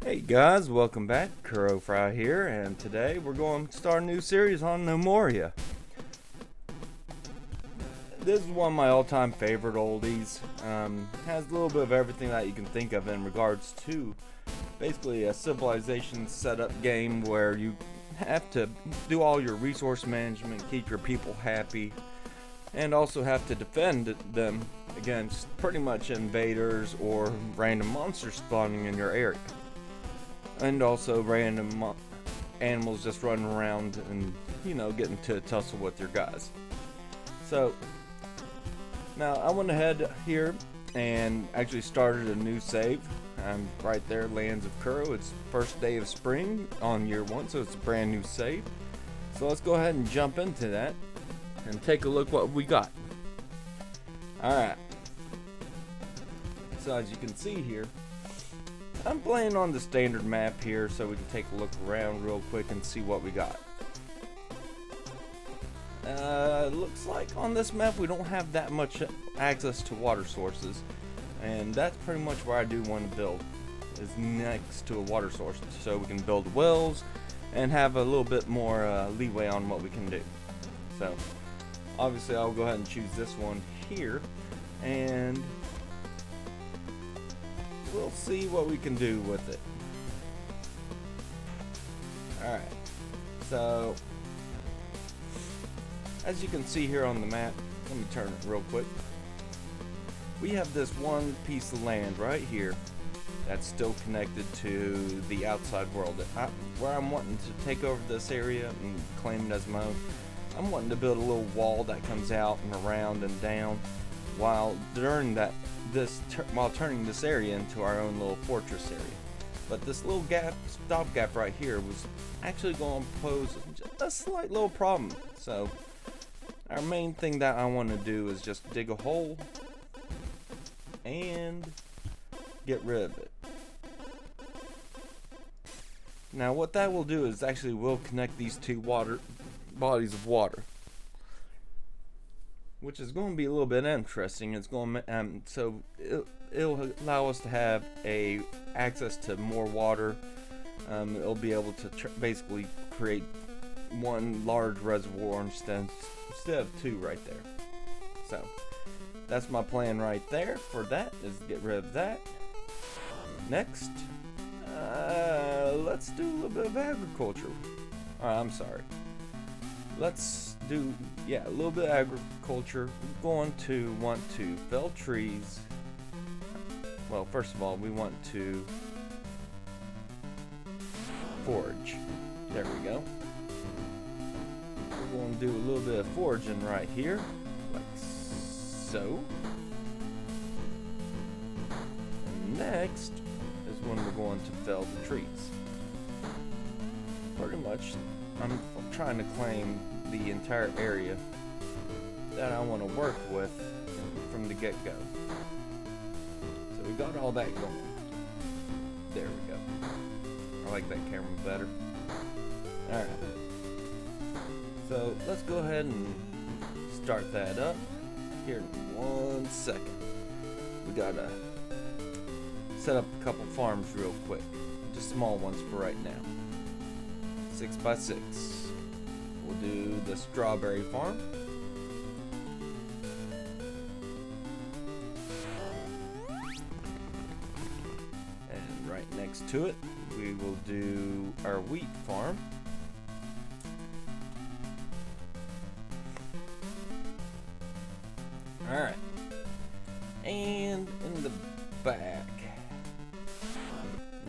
Hey guys, welcome back. Kuro here, and today we're going to start a new series on Gnomoria. This is one of my all-time favorite oldies. Has a little bit of everything that you can think of in regards to basically a civilization setup game where you have to do all your resource management, keep your people happy, and also have to defend them against pretty much invaders or random monsters spawning in your area. And also random animals just running around and, getting to a tussle with your guys. So, now I went ahead here and actually started a new save. I'm right there, Lands of Kuro. It's first day of spring on year 1, so it's a brand new save. So let's go ahead and jump into that and take a look what we got. Alright. So as you can see here, I'm playing on the standard map here so we can take a look around real quick and see what we got. Looks like on this map we don't have that much access to water sources, and that's pretty much where I do want to build, is next to a water source, so we can build wells and have a little bit more leeway on what we can do. So obviously I'll go ahead and choose this one here, and we'll see what we can do with it. Alright, so as you can see here on the map, let me turn it real quick. We have this one piece of land right here that's still connected to the outside world. Where I'm wanting to take over this area and claim it as my own, I'm wanting to build a little wall that comes out and around and down while turning this area into our own little fortress area. But this little stopgap right here was actually going to pose just a slight little problem. So our main thing that I want to do is just dig a hole and get rid of it. Now what that will do is actually will connect these two bodies of water, which is going to be a little bit interesting. It's going to, so it'll allow us to have access to more water. It'll be able to basically create one large reservoir instead of two right there. So that's my plan right there for that, is get rid of that. Next, let's do a little bit of agriculture. I'm sorry. Let's do, a little bit of agriculture. We're going to want to fell trees. Well, first of all, we want to forage. There we go. We're going to do a little bit of foraging right here, like so. And next is when we're going to fell the trees. Pretty much, I'm trying to claim the entire area that I want to work with from the get-go. So we got all that going. There we go. I like that camera better. Alright. So let's go ahead and start that up here in 1 second. We gotta set up a couple farms real quick. Just small ones for right now. 6x6. We'll do the strawberry farm. And right next to it, we will do our wheat farm. Alright. And in the back,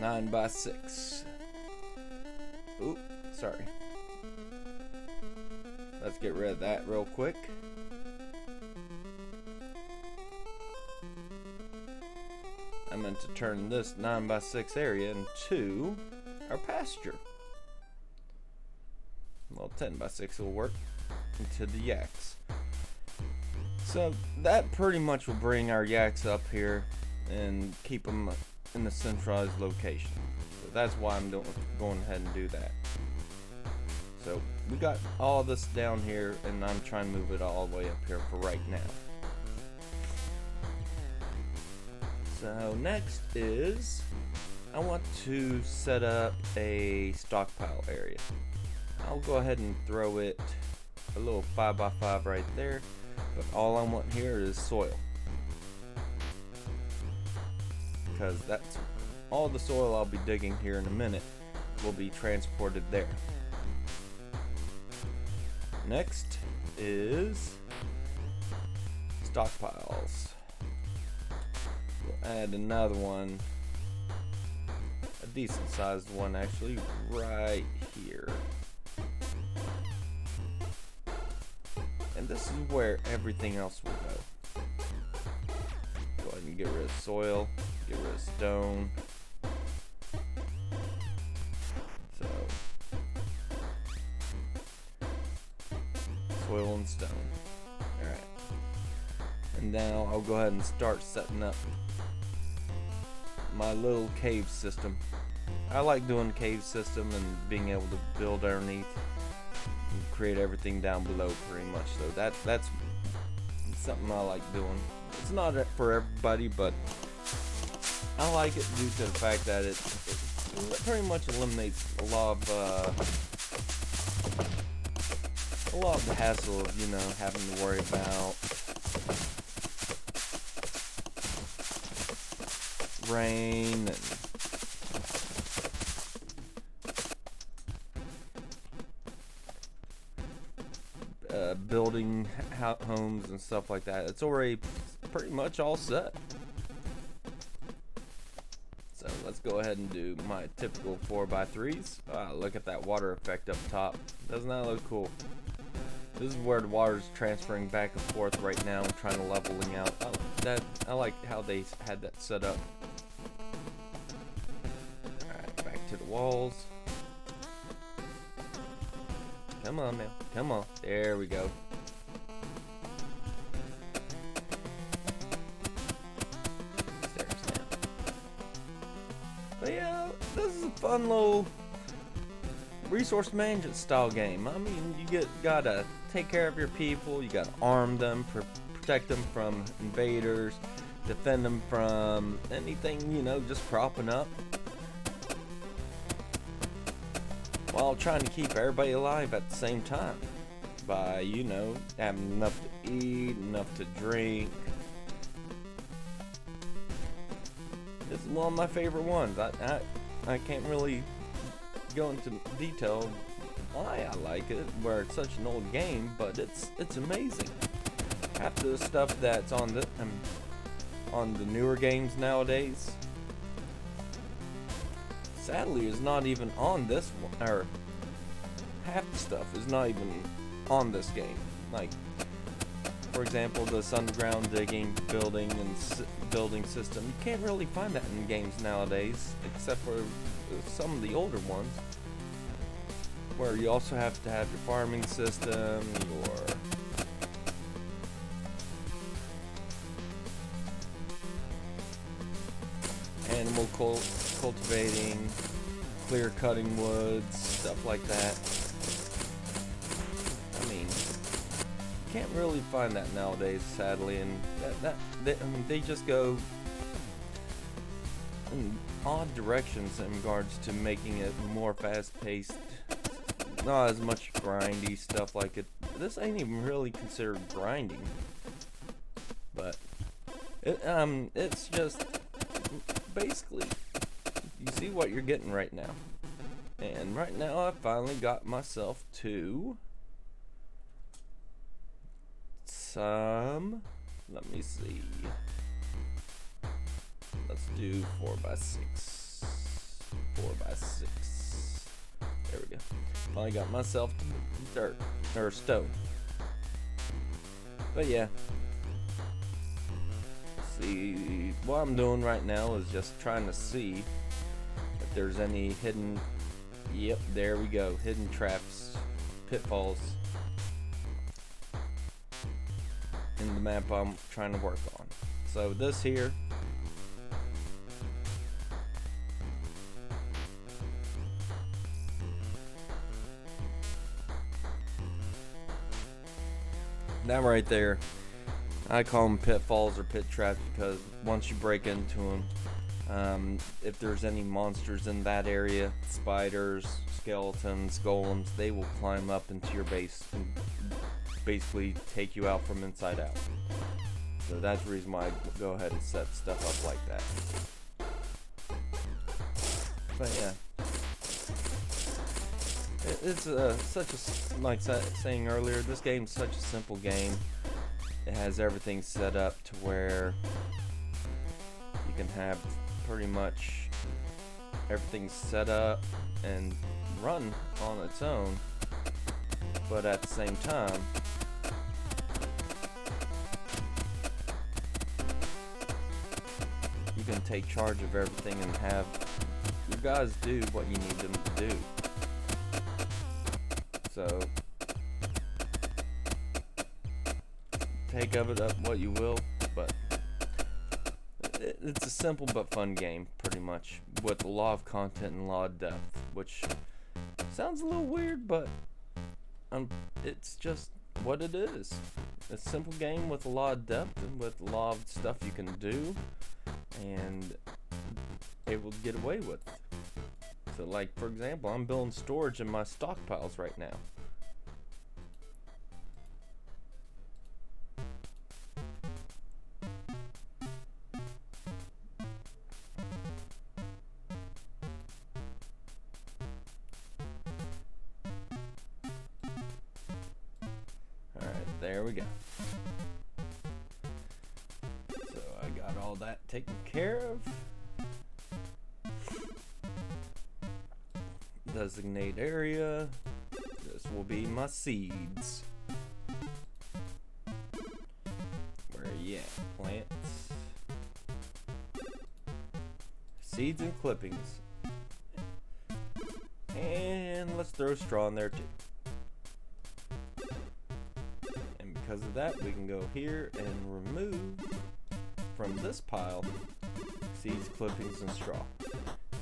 9x6. Oop, sorry. Let's get rid of that real quick. I meant to turn this 9x6 area into our pasture. Well, 10x6 will work into the yaks. So that pretty much will bring our yaks up here and keep them in a centralized location. So that's why I'm going ahead and do that. So we got all this down here, and I'm trying to move it all the way up here for right now. So next is I want to set up a stockpile area. I'll go ahead and throw it a little 5x5 right there, but all I want here is soil, because that's all the soil I'll be digging here in a minute will be transported there. Next is stockpiles. We'll add another one, a decent sized one actually, right here. And this is where everything else will go. Go ahead and get rid of soil, get rid of stone. So, soil and stone. Alright. And now I'll go ahead and start setting up my little cave system. I like doing cave system and being able to build underneath and create everything down below pretty much. So that's something I like doing. It's not for everybody, but I like it due to the fact that it pretty much eliminates a lot of the hassle of, you know, having to worry about rain and building homes and stuff like that. It's already pretty much all set. So let's go ahead and do my typical 4x3s. Look at that water effect up top. Doesn't that look cool? This is where the water's transferring back and forth right now and trying to leveling out. I like how they had that set up. Alright, back to the walls. Come on now, come on. There we go. Stairs down. But yeah, this is a fun little resource management style game. I mean, you gotta take care of your people, you gotta arm them, protect them from invaders, defend them from anything, you know, just cropping up, while trying to keep everybody alive at the same time by, you know, having enough to eat, enough to drink. This is one of my favorite ones. I can't really go into detail why I like it, where it's such an old game, but it's amazing. Half the stuff that's on the newer games nowadays, sadly, is not even on this one, or half the stuff is not even on this game. Like, for example, this underground digging, building, and building system. You can't really find that in games nowadays, except for some of the older ones, where you also have to have your farming system, your animal cultivating, clear cutting woods, stuff like that. I mean, you can't really find that nowadays, sadly, and I mean, they just go in odd directions in regards to making it more fast-paced, not as much grindy stuff like it. This ain't even really considered grinding, but it's just basically, you see what you're getting right now. And right now I finally got myself to some, let me see, let's do 4x6, 4x6, there we go. Finally got myself to dirt, or stone. But yeah, see, what I'm doing right now is just trying to see if there's any hidden, yep, there we go, hidden traps, pitfalls in the map I'm trying to work on. So this here, that right there, I call them pitfalls or pit traps, because once you break into them, If there's any monsters in that area, spiders, skeletons, golems, they will climb up into your base and basically take you out from inside out. So that's the reason why I go ahead and set stuff up like that. But yeah, it's such a, like saying earlier, this game's such a simple game. It has everything set up to where you can have pretty much everything set up and run on its own, but at the same time you can take charge of everything and have your guys do what you need them to do. So take of it up what you will, but it's a simple but fun game, pretty much, with a lot of content and a lot of depth, which sounds a little weird, but it's just what it is. It's a simple game with a lot of depth and with a lot of stuff you can do and able to get away with. So, like, for example, I'm building storage in my stockpiles right now. There we go. So I got all that taken care of. Designate area. This will be my seeds. Where are you at? Plants. Seeds and clippings. And let's throw straw in there too. Because of that, we can go here and remove from this pile seeds, clippings, and straw.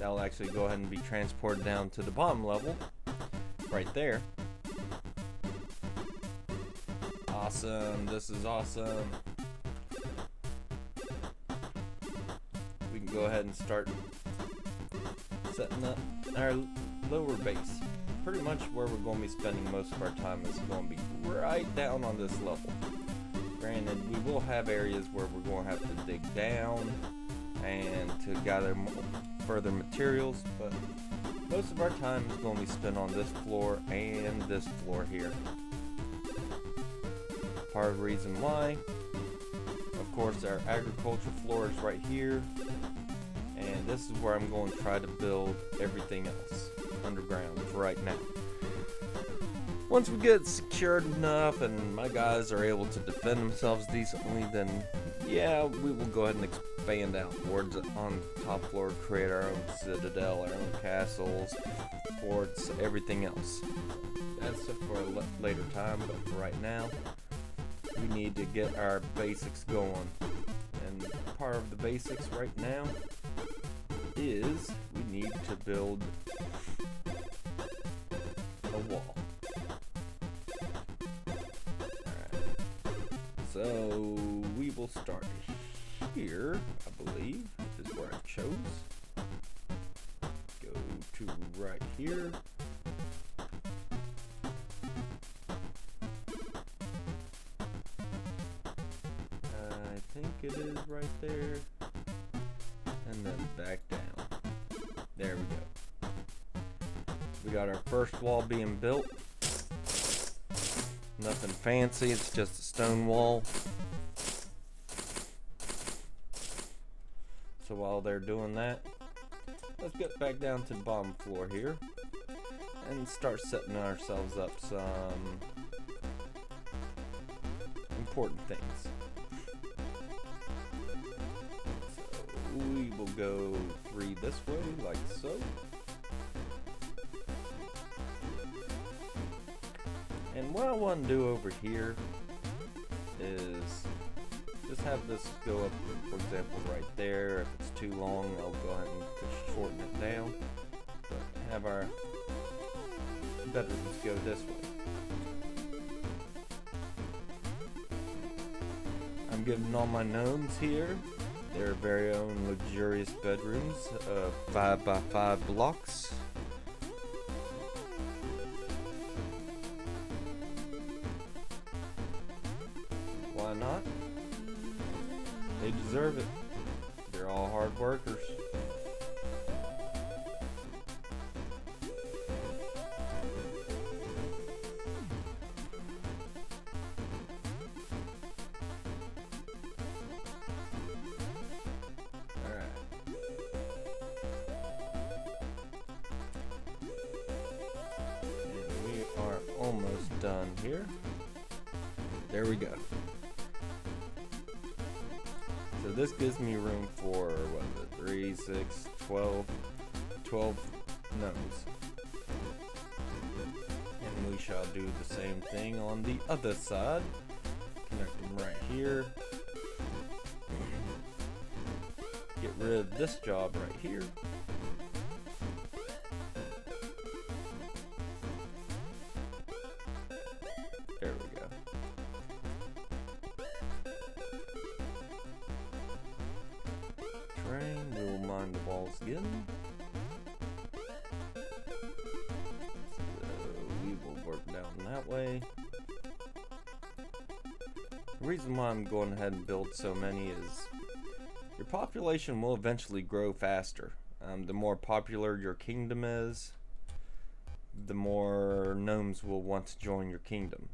That'll actually go ahead and be transported down to the bottom level, right there. Awesome, this is awesome. We can go ahead and start setting up our lower base. Pretty much where we're going to be spending most of our time is going to be right down on this level. Granted, we will have areas where we're going to have to dig down and to gather further materials, but most of our time is going to be spent on this floor and this floor here. Part of the reason why, of course, our agriculture floor is right here, and this is where I'm going to try to build everything else underground for right now. Once we get secured enough and my guys are able to defend themselves decently, then yeah, we will go ahead and expand outwards on the top floor, create our own citadel, our own castles, forts, everything else. That's for a later time, but for right now, we need to get our basics going. And part of the basics right now is we need to build a wall. Alright. So we will start here, I believe, is where I chose. Go to right here. I think it is right there. And then back down. There we go. We got our first wall being built. Nothing fancy, it's just a stone wall. So while they're doing that, let's get back down to the bottom floor here and start setting ourselves up some important things. So we will go 3 this way, like so. And what I want to do over here is just have this go up, for example, right there. If it's too long, I'll go ahead and shorten it down. But have our bedrooms go this way. I'm giving all my gnomes here their very own luxurious bedrooms, 5x5 blocks. Why not? They deserve it. They're all hard workers. Almost done here. There we go. So this gives me room for what is it, 3, 6, 12 gnomes. And we shall do the same thing on the other side. Connect them right here. Get rid of this job right here. There we go. Train, we will mine the walls again. So we will work down that way. The reason why I'm going ahead and build so many is your population will eventually grow faster. The more popular your kingdom is, the more gnomes will want to join your kingdom.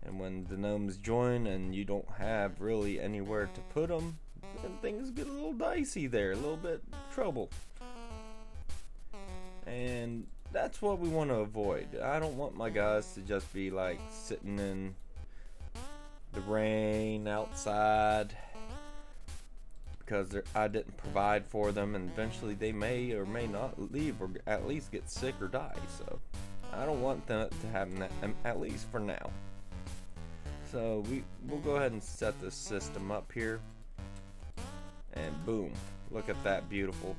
And when the gnomes join and you don't have really anywhere to put them, then things get a little dicey there, a little bit trouble. And that's what we want to avoid. I don't want my guys to just be like sitting in the rain outside because I didn't provide for them, and eventually they may or may not leave or at least get sick or die. So I don't want that to happen, at least for now. So we'll go ahead and set this system up here, and boom, look at that, beautiful.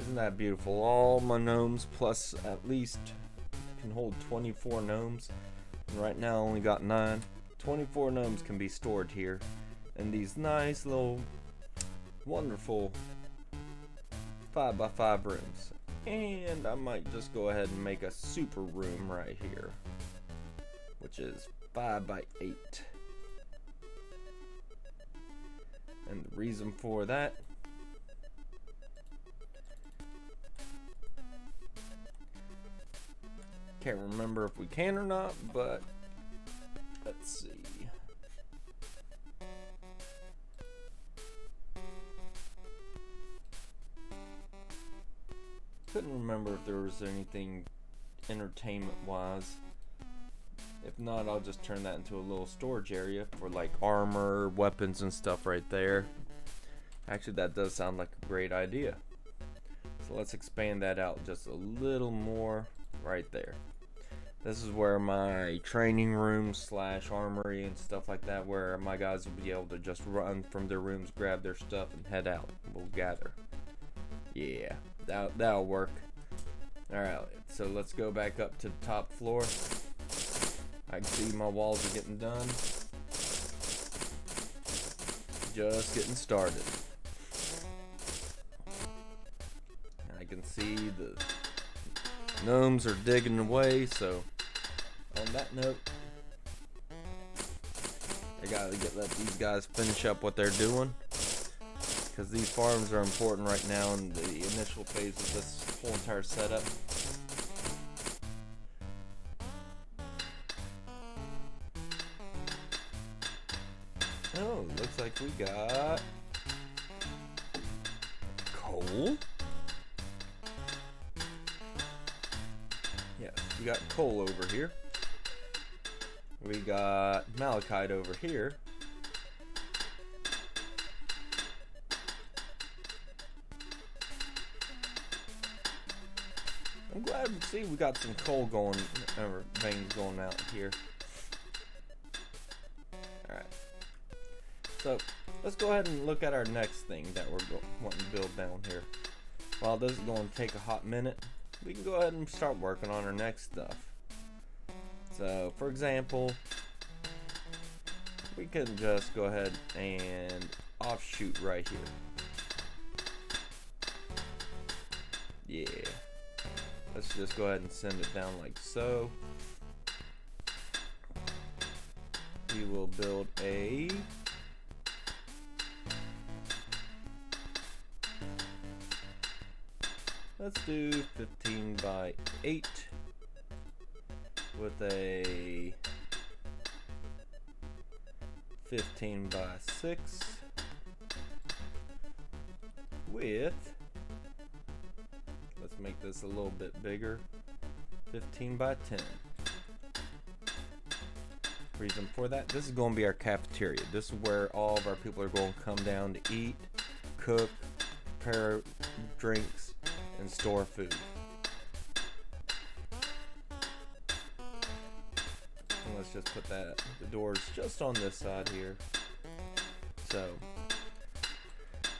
Isn't that beautiful? All my gnomes plus at least can hold 24 gnomes, and right now I only got 9. 24 gnomes can be stored here in these nice little wonderful 5x5 rooms. And I might just go ahead and make a super room right here, which is 5x8. And the reason for that, can't remember if we can or not, but let's see. Couldn't remember if there was anything entertainment wise. If not, I'll just turn that into a little storage area for like armor, weapons and stuff right there. Actually, that does sound like a great idea. So let's expand that out just a little more right there. This is where my training room / armory and stuff like that, where my guys will be able to just run from their rooms, grab their stuff and head out. We'll gather. Yeah, that'll work. Alright, so let's go back up to the top floor. I can see my walls are getting done. Just getting started. And I can see the gnomes are digging away, so on that note, I gotta let these guys finish up what they're doing, because these farms are important right now in the initial phase of this whole entire setup. Oh, looks like we got coal. Yes, we got coal over here. We got malachite over here. I'm glad to see we got some coal going, or veins going out here. Alright. So, let's go ahead and look at our next thing that we're wanting to build down here. While this is going to take a hot minute, we can go ahead and start working on our next stuff. So, for example, we can just go ahead and offshoot right here. Yeah. Let's just go ahead and send it down like so. We will build a let's do 15 by 8 with a 15 by 6 with, let's make this a little bit bigger, 15 by 10. Reason for that, this is going to be our cafeteria. This is where all of our people are going to come down to eat, cook, prepare drinks, and store food. And let's just put that, the doors just on this side here. So,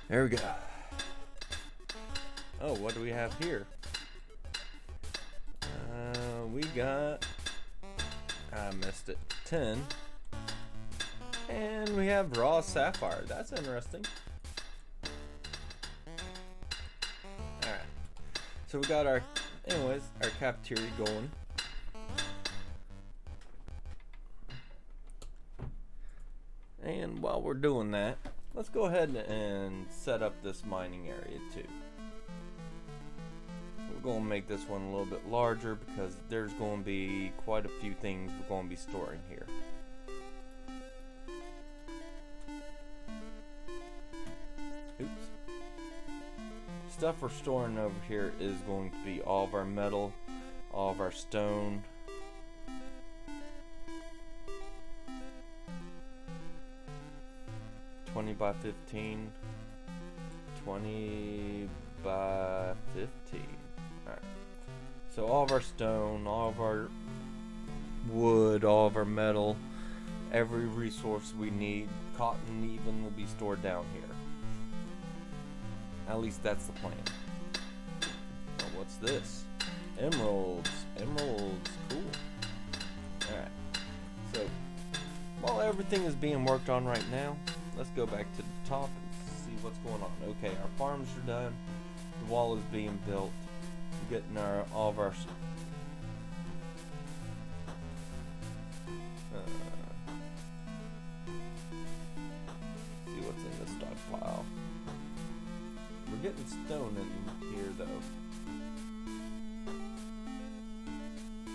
there we go. Oh, what do we have here? We got, I missed it, 10. And we have raw sapphire. That's interesting. Alright. So we got our, anyways, our cafeteria going. And while we're doing that, let's go ahead and set up this mining area too. We're going to make this one a little bit larger because there's going to be quite a few things we're going to be storing here. Oops. Stuff we're storing over here is going to be all of our metal, all of our stone, $20 by 15, 20 by 15. Alright. So all of our stone, all of our wood, all of our metal, every resource we need, cotton even, will be stored down here. At least that's the plan. Oh, what's this? Emeralds. Emeralds. Cool. Alright. So, while everything is being worked on right now, let's go back to the top and see what's going on. Okay, our farms are done. The wall is being built. We're getting all of our see what's in the stockpile. We're getting stone in here though.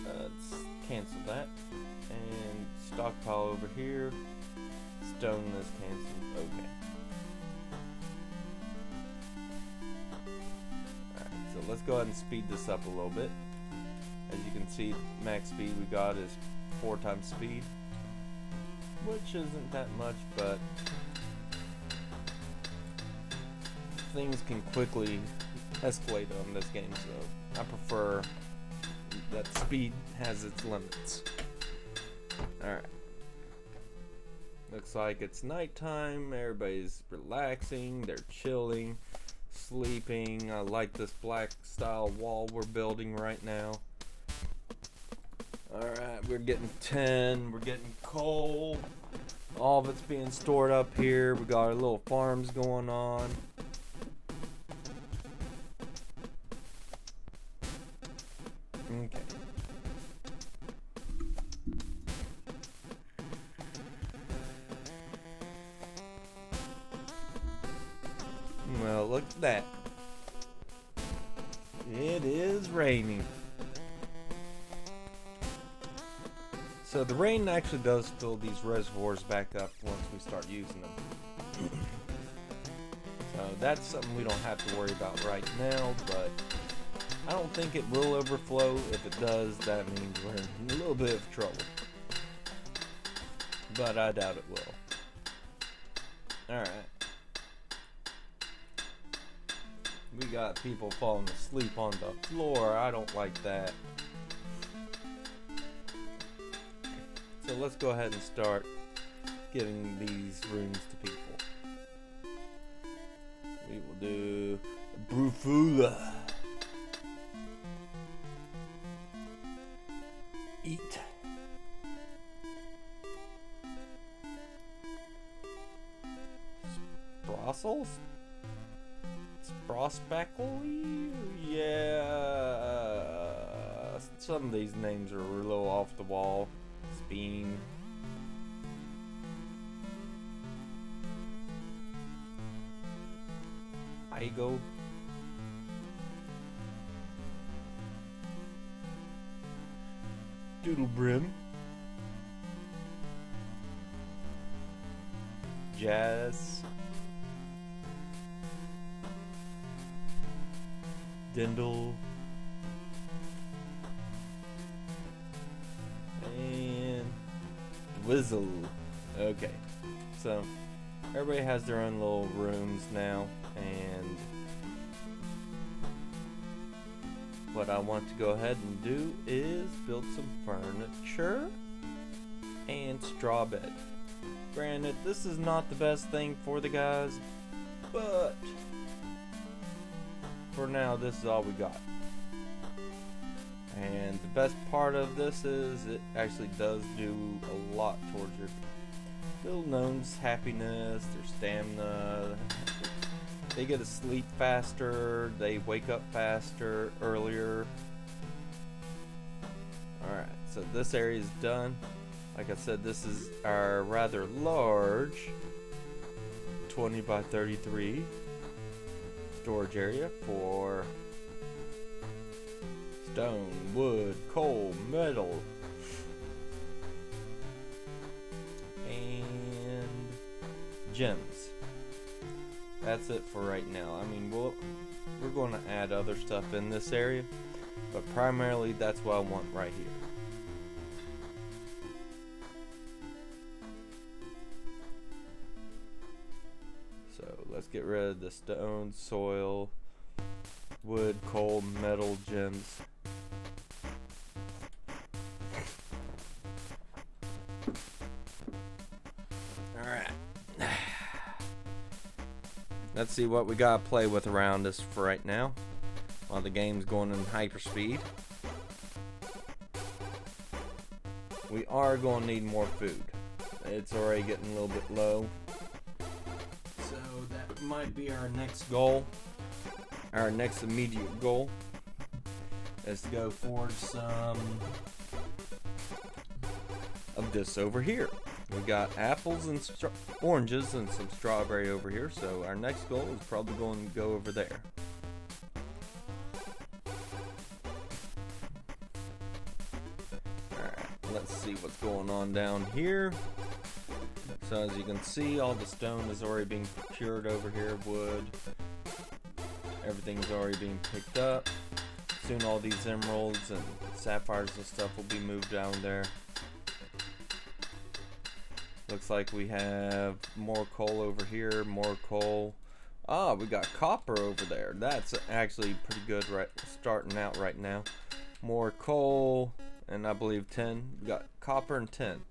Let's cancel that. And stockpile over here. Stone is canceled. Okay. Alright, so let's go ahead and speed this up a little bit. As you can see, max speed we got is 4 times speed, which isn't that much, but things can quickly escalate on this game, so I prefer that speed has its limits. Alright. Looks like it's nighttime, everybody's relaxing, they're chilling, sleeping. I like this black style wall we're building right now. Alright, we're getting 10, we're getting coal. All of it's being stored up here. We got our little farms going on. Okay. Well, look at that. It is raining. So the rain actually does fill these reservoirs back up once we start using them. So that's something we don't have to worry about right now, but I don't think it will overflow. If it does, that means we're in a little bit of trouble. But I doubt it will. Alright. We got people falling asleep on the floor. I don't like that. So let's go ahead and start giving these rooms to people. We will do Brufula. Eat. Sprossels? Sprospeckle? Yeah. Some of these names are a little off the wall. Speen. Igo. Doodlebrim. Jazz. Dindle. And Whizzle. Okay. So everybody has their own little rooms now, and what I want to go ahead and do is build some furniture and straw bed. Granted, this is not the best thing for the guys, but for now, this is all we got. And the best part of this is it actually does do a lot towards your little gnomes' happiness, their stamina. They get to sleep faster, they wake up faster, earlier. Alright, so this area is done. Like I said, this is our rather large 20 by 33 storage area for stone, wood, coal, metal, and gems. That's it for right now. I mean, we're going to add other stuff in this area, but primarily that's what I want right here. So let's get rid of the stone, soil, wood, coal, metal, gems. Alright. Let's see what we gotta play with around us for right now, while the game's going in hyperspeed. We are gonna need more food. It's already getting a little bit low. So that might be our next goal. Our next immediate goal is to go forge some of this over here. We got apples and oranges and some strawberry over here, so our next goal is probably going to go over there. Alright, let's see what's going on down here. So as you can see, all the stone is already being procured over here, wood. Everything's already being picked up. Soon all these emeralds and sapphires and stuff will be moved down there. Looks like we have more coal over here, more coal. Ah, we got copper over there. That's actually pretty good starting out right now. More coal, and I believe 10. We got copper and 10.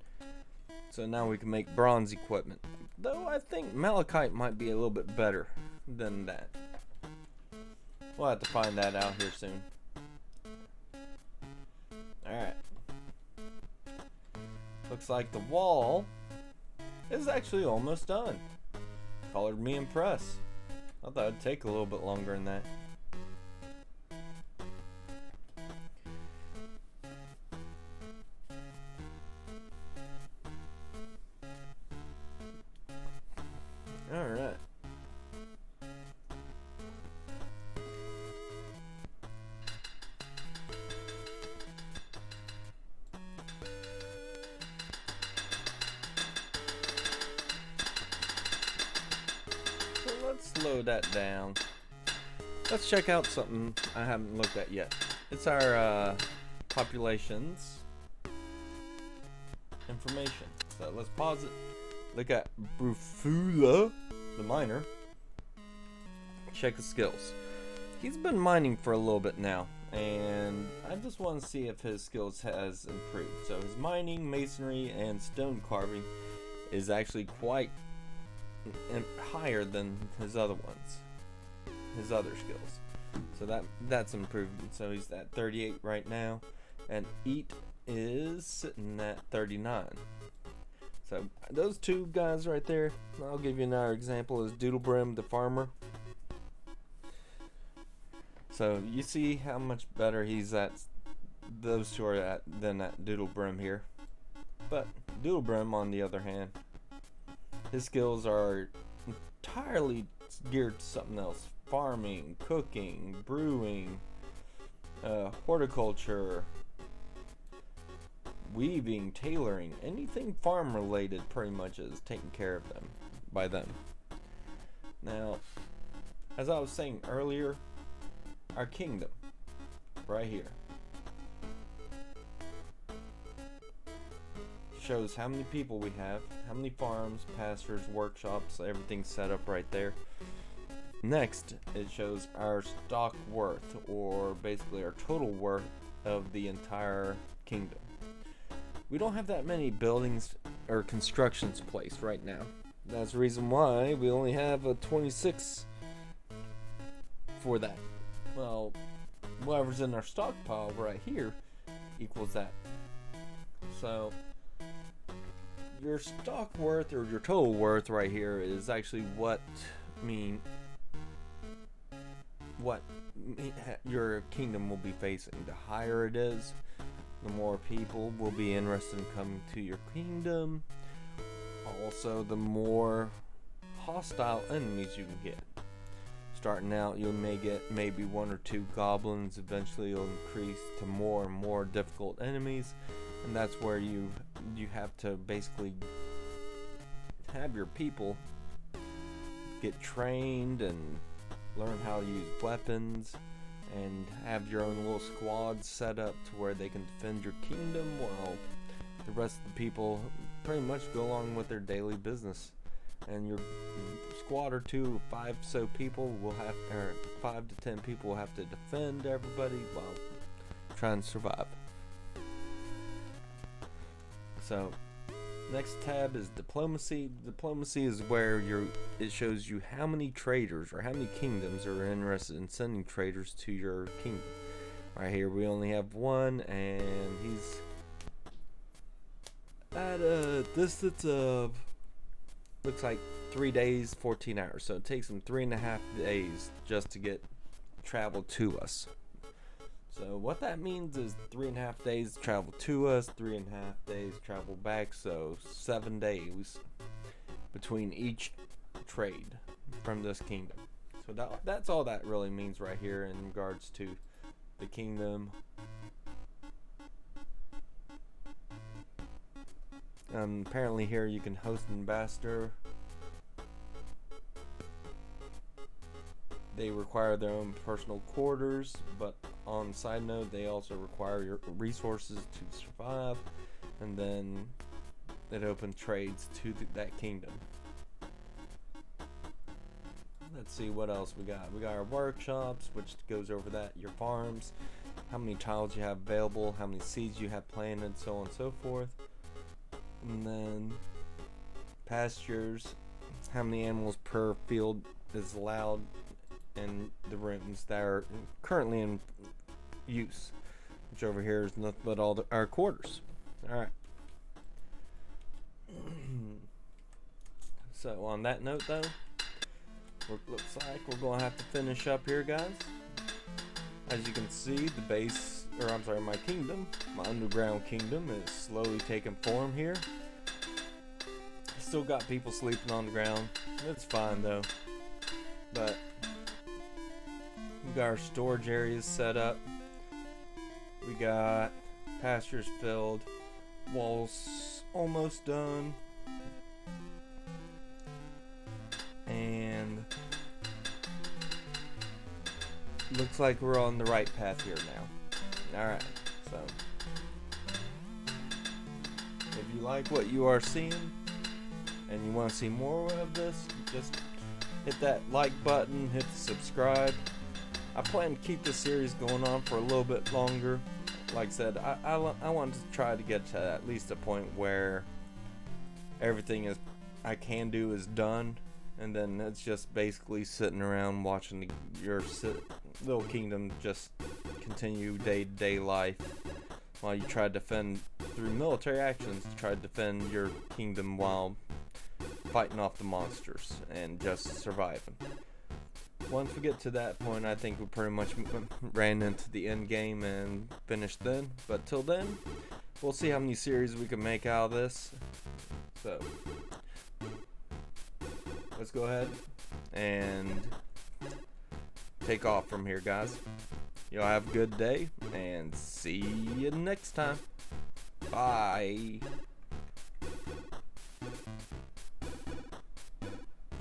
So now we can make bronze equipment. Though I think malachite might be a little bit better than that. We'll have to find that out here soon. Alright. Looks like the wall is actually almost done. Colored me impressed. I thought it'd take a little bit longer than that. Alright. Let's slow that down. Let's check out something I haven't looked at yet. It's our populations information. So let's pause it. Look at Brufula, the miner. Check his skills. He's been mining for a little bit now, and I just want to see if his skills has improved. So his mining, masonry, and stone carving is actually quite higher than his other ones, his other skills. So that's improved. So he's at 38 right now, and eat is sitting at 39. So those two guys right there, I'll give you another example, is Doodlebrim the farmer. So you see how much better he's at, those two are at, than that Doodlebrim here. But Doodlebrim, on the other hand, his skills are entirely geared to something else. Farming, cooking, brewing, horticulture, weaving, tailoring, anything farm related pretty much is taken care of by them. Now, as I was saying earlier, our kingdom, right here, shows how many people we have, how many farms, pastures, workshops, everything's set up right there. Next, it shows our stock worth, or basically our total worth of the entire kingdom. We don't have that many buildings or constructions placed right now. That's the reason why we only have a 26 for that. Well, whatever's in our stockpile right here equals that. So your stock worth, or your total worth right here, is actually what your kingdom will be facing. The higher it is, the more people will be interested in coming to your kingdom. Also, the more hostile enemies you can get. Starting out, you may get maybe 1 or 2 goblins. Eventually, you'll increase to more and more difficult enemies, and that's where you have to basically have your people get trained and learn how to use weapons, and have your own little squad set up to where they can defend your kingdom while the rest of the people pretty much go along with their daily business. And your squad or 2, 5 so people will have, or 5 to 10 people will have to defend everybody while trying to survive. So next tab is diplomacy. Diplomacy is where it shows you how many traders or how many kingdoms are interested in sending traders to your kingdom. Right here we only have 1, and he's at a distance of, looks like 3 days, 14 hours. So it takes him 3.5 days just to get travel to us. So what that means is 3.5 days travel to us, 3.5 days travel back, so 7 days between each trade from this kingdom. So that's all that really means right here in regards to the kingdom. Apparently here you can host an ambassador. They require their own personal quarters, but on side note, they also require your resources to survive, and then it opens trades to that kingdom. Let's see what else we got. We got our workshops, which goes over that, your farms, how many tiles you have available, how many seeds you have planted, so on and so forth. And then pastures, how many animals per field is allowed in the rooms that are currently in use, which over here is nothing but all our quarters. Alright. So on that note though, looks like we're going to have to finish up here, guys. As you can see, the base, or I'm sorry, my kingdom, my underground kingdom is slowly taking form here. Still got people sleeping on the ground. It's fine though. But we got our storage areas set up. We got pastures filled. Walls almost done. And looks like we're on the right path here now. Alright, so if you like what you are seeing and you want to see more of this, just hit that like button, hit the subscribe. I plan to keep this series going on for a little bit longer. Like I said, I want to try to get to at least a point where everything I can do is done, and then it's just basically sitting around watching your little kingdom just continue day-to-day life while you try to defend through military actions to try to defend your kingdom while fighting off the monsters and just surviving. Once we get to that point, I think we pretty much ran into the end game and finished then. But till then, we'll see how many series we can make out of this. So, let's go ahead and take off from here, guys. Y'all have a good day, and see you next time. Bye.